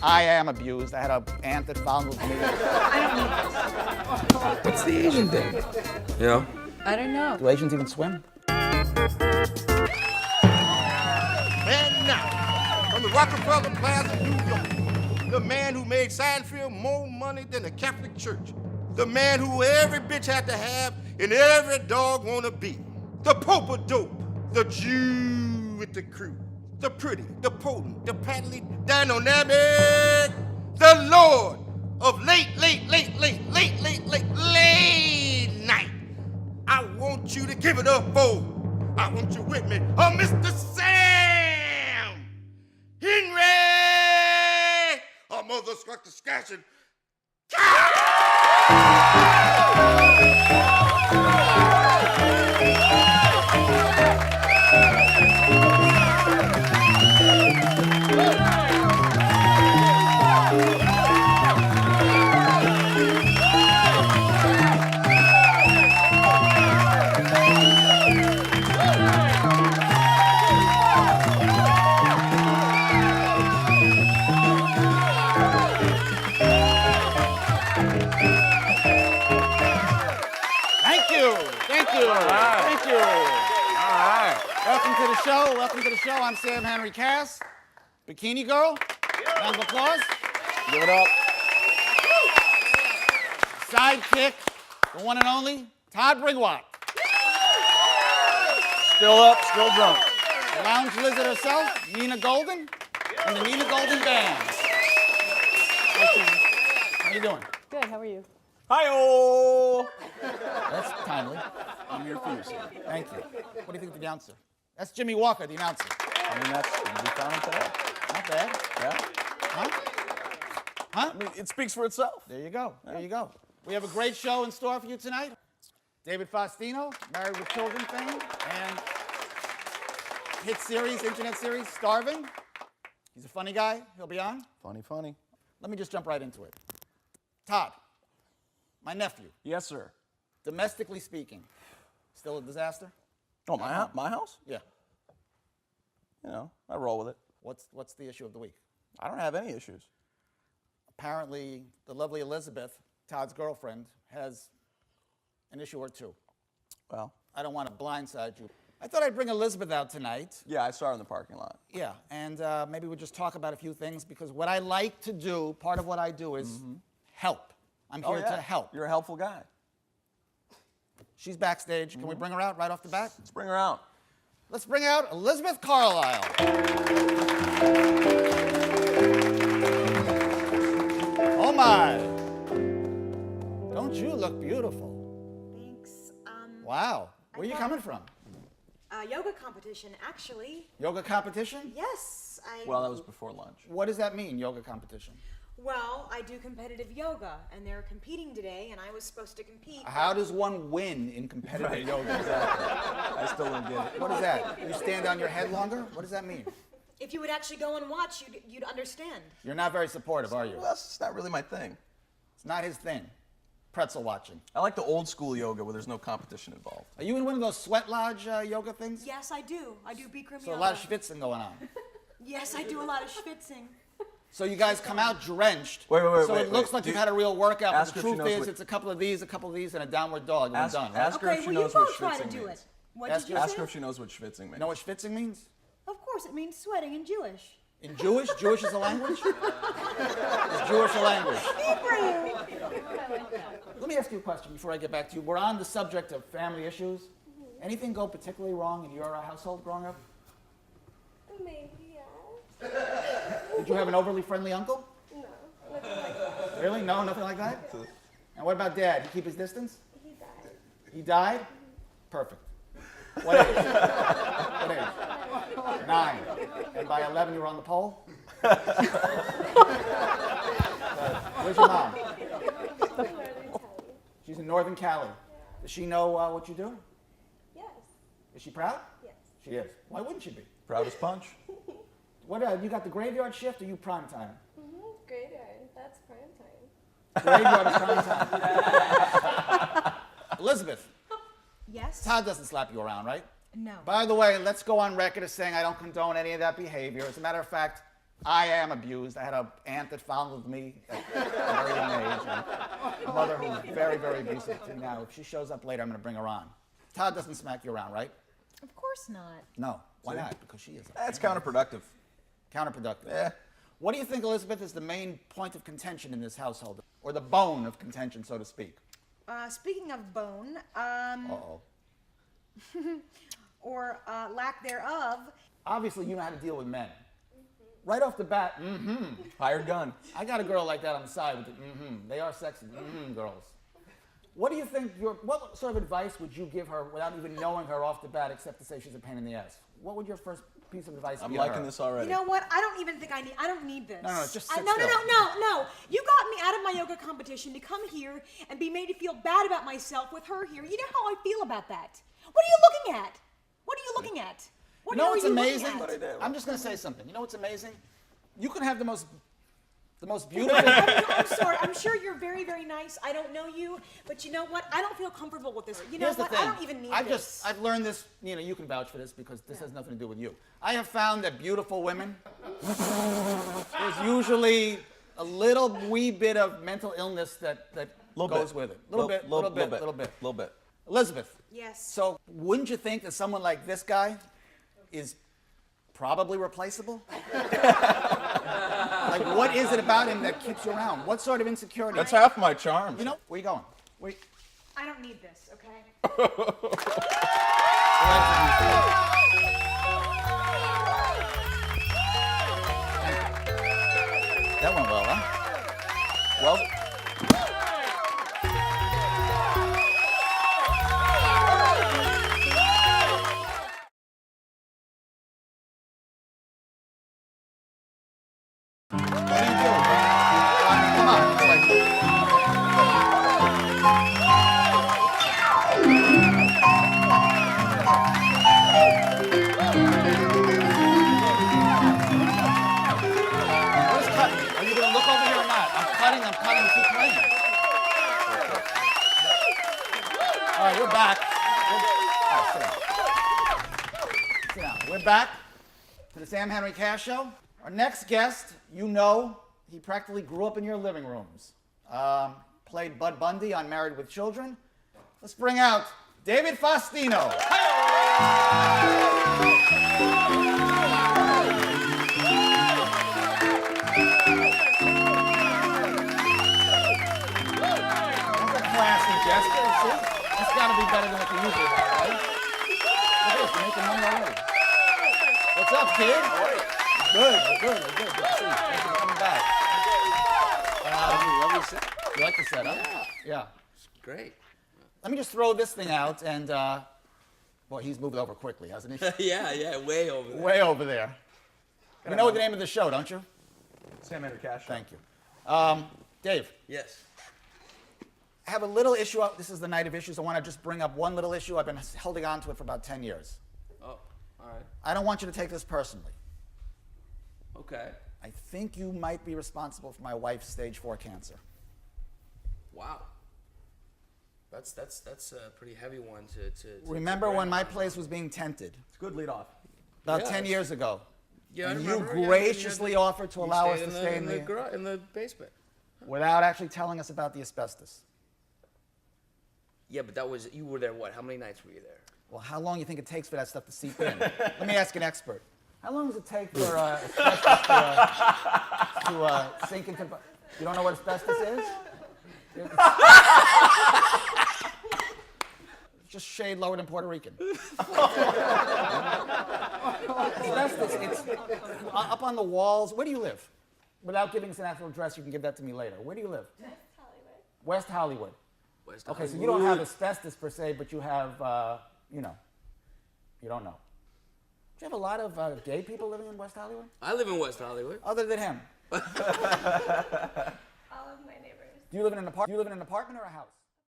I am abused. I had an aunt that fondled me. What's the Asian thing? You know? I don't know. Do Asians even swim? And now, from the Rockefeller Plaza, New York, the man who made Seinfeld more money than the Catholic Church, the man who every bitch had to have and every dog wanna be, the Pope of Dope, the Jew with the crew, the pretty, the potent, the paddly dynamic, the Lord of late night. I want you to give it up for, I want you with me, Mr. Sam Henry, a mother struck the scratching. Thank you. All right. Welcome to the show. Welcome to the show. I'm Sam Henry Kass. Bikini Girl. Round of applause. Give it up. Sidekick, the one and only, Todd Brigwat. Still up, still drunk. The lounge lizard herself, Nina Golden, and the Nina Golden Band. How you doing? Good, how are you? Hi-oh! That's timely. I'm here for you, sir. Thank you. What do you think of the announcer? That's Jimmy Walker, the announcer. I mean, we found him today. Not bad. Yeah? Huh? Huh? I mean, it speaks for itself. There you go. There you go. We have a great show in store for you tonight. David Faustino, Married with Children fame, and hit series, internet series, Starving. He's a funny guy. He'll be on. Funny. Let me just jump right into it. Todd, my nephew, Yes, sir. domestically speaking, still a disaster? Oh, my house? Yeah. You know, I roll with it. What's the issue of the week? I don't have any issues. Apparently, the lovely Elizabeth, Todd's girlfriend, has an issue or two. Well, I don't want to blindside you. I thought I'd bring Elizabeth out tonight. yeah, I saw her in the parking lot. Yeah, and maybe we'll just talk about a few things, because what I like to do, part of what I do is help. I'm here to help. You're a helpful guy. She's backstage. Can we bring her out right off the bat? Let's bring her out. Let's bring out Elizabeth Carlisle. Oh my. Don't you look beautiful? Thanks. Wow. Where are you coming from? Yoga competition, actually. Yoga competition? Yes, Well, that was before lunch. What does that mean, yoga competition? Well, I do competitive yoga, and they're competing today, and I was supposed to compete. How does one win in competitive yoga? Exactly. I still don't get it. What is that? You stand on your head longer? What does that mean? If you would actually go and watch, you'd understand. You're not very supportive, are you? Well, that's not really my thing. It's not his thing. Pretzel watching. I like the old school yoga where there's no competition involved. Are you in one of those sweat lodge yoga things? Yes, I do. I do Bikram So yoga. a lot of schwitzing going on. Yes, I do a lot of schwitzing. So you guys come out drenched. Wait, So it looks like you've had a real workout, but Ask the her if she truth knows is what- it's a couple of these, and a downward dog, and we're done, right? Ask her Okay, if she well, you knows what both try to schwitzing do means. it. What Ask did you her- say? Ask her if she knows what schwitzing means. You know what schwitzing means? Of course, it means sweating in Jewish. In Jewish? Jewish is a language? Is Jewish a language? Let me ask you a question before I get back to you. We're on the subject of family issues. Anything go particularly wrong in your household growing up? Maybe, yes. Did you have an overly friendly uncle? No, nothing like that. Really? No, nothing like that? And what about dad? He keep his distance? He died. He died? Perfect. What age? What age? 9. And by 11 you were on the pole? Where's your mom? She's in Northern Cali. Does she know what you do? Yes. Is she proud? Yes. She is. Why wouldn't she be? Proud as punch. What? You got the graveyard shift or you prime time? Graveyard. That's prime time. Graveyard is prime time. Elizabeth, Yes? Todd doesn't slap you around, right? No. By the way, let's go on record as saying I don't condone any of that behavior. As a matter of fact, I am abused. I had an aunt that followed me at a very young age, and a mother who's very, very abusive to me now. If she shows up later, I'm going to bring her on. Todd doesn't smack you around, right? Of course not. No. Why not? Because she is. That's counterproductive. Counterproductive. Yeah. What do you think, Elizabeth, is the main point of contention in this household? Or the bone of contention, so to speak? Speaking of bone, Uh-oh. or lack thereof, Obviously, you know how to deal with men. Right off the bat, Hired gun. I got a girl like that on the side with the They are sexy, girls. What do you think, what sort of advice would you give her without even knowing her off the bat, except to say she's a pain in the ass? What would your first piece of advice be I'm to liking her? this already. you know what? I don't even think I don't need this. No, just sit no. still. You got me out of my yoga competition to come here and be made to feel bad about myself with her here. You know how I feel about that. What are you looking at? What are you looking at? What You know are what's you amazing? looking at? I'm just going to say something. You know what's amazing? You can have the most beautiful... I'm sorry. I'm sure you're very, very nice. I don't know you, but you know what? I don't feel comfortable with this. You know Here's the what? thing. I don't even need this. I've learned this, you can vouch for this because this has nothing to do with you. I have found that beautiful women, there's usually a little wee bit of mental illness that goes with it. Little bit. Elizabeth. Yes. So wouldn't you think that someone like this guy is probably replaceable? Like, what is it about him that keeps you around? What sort of insecurity? That's half my charm. You know, where you going? I don't need this, okay? That went well, huh? Well, what are you doing? Come on. It's like, what is cutting? Are you going to look over here or not? I'm cutting, keep playing. All right, we're back. All right, sit down. We're back to the Sam Henry Kass Show. Our next guest, he practically grew up in your living rooms. Played Bud Bundy on Married with Children. Let's bring out David Faustino. That's a classy gesture, see? That's got to be better than what you usually have, right? Look at this, you're making money already. What's up, kid? Good. Good to see you. Thank you for coming back. Lovely set. You like the setup? Yeah. Great. Let me just throw this thing out, and boy, he's moved over quickly, hasn't he? Yeah, way over there. Way over there. You know the name of the show, don't you? Sam Henry Kass Show. Thank you. Dave, Yes. I have a little issue. This is the night of issues. I want to just bring up one little issue. I've been holding on to it for about 10 years. Oh, all right. I don't want you to take this personally. Okay. I think you might be responsible for my wife's stage 4 cancer. Wow. That's a pretty heavy one to Remember bring when my on. place was being tented? It's a good lead off. About Yes. 10 years ago. Yeah, I and remember. you graciously offered to You allow us stayed to stay in the basement. without actually telling us about the asbestos. Yeah, but you were there. What? How many nights were you there? Well, how long do you think it takes for that stuff to seep in? Let me ask an expert. How long does it take for asbestos to sink into... You don't know what asbestos is? Just shade lower than Puerto Rican. Asbestos, it's up on the walls. Where do you live? Without giving us an actual address, you can give that to me later. Where do you live? Hollywood. West Hollywood. West Okay, so you Hollywood. don't have asbestos per se, but you have, you don't know. Do you have a lot of gay people living in West Hollywood? I live in West Hollywood. Other than him? All of my neighbors. Do you live in an apartment or a house?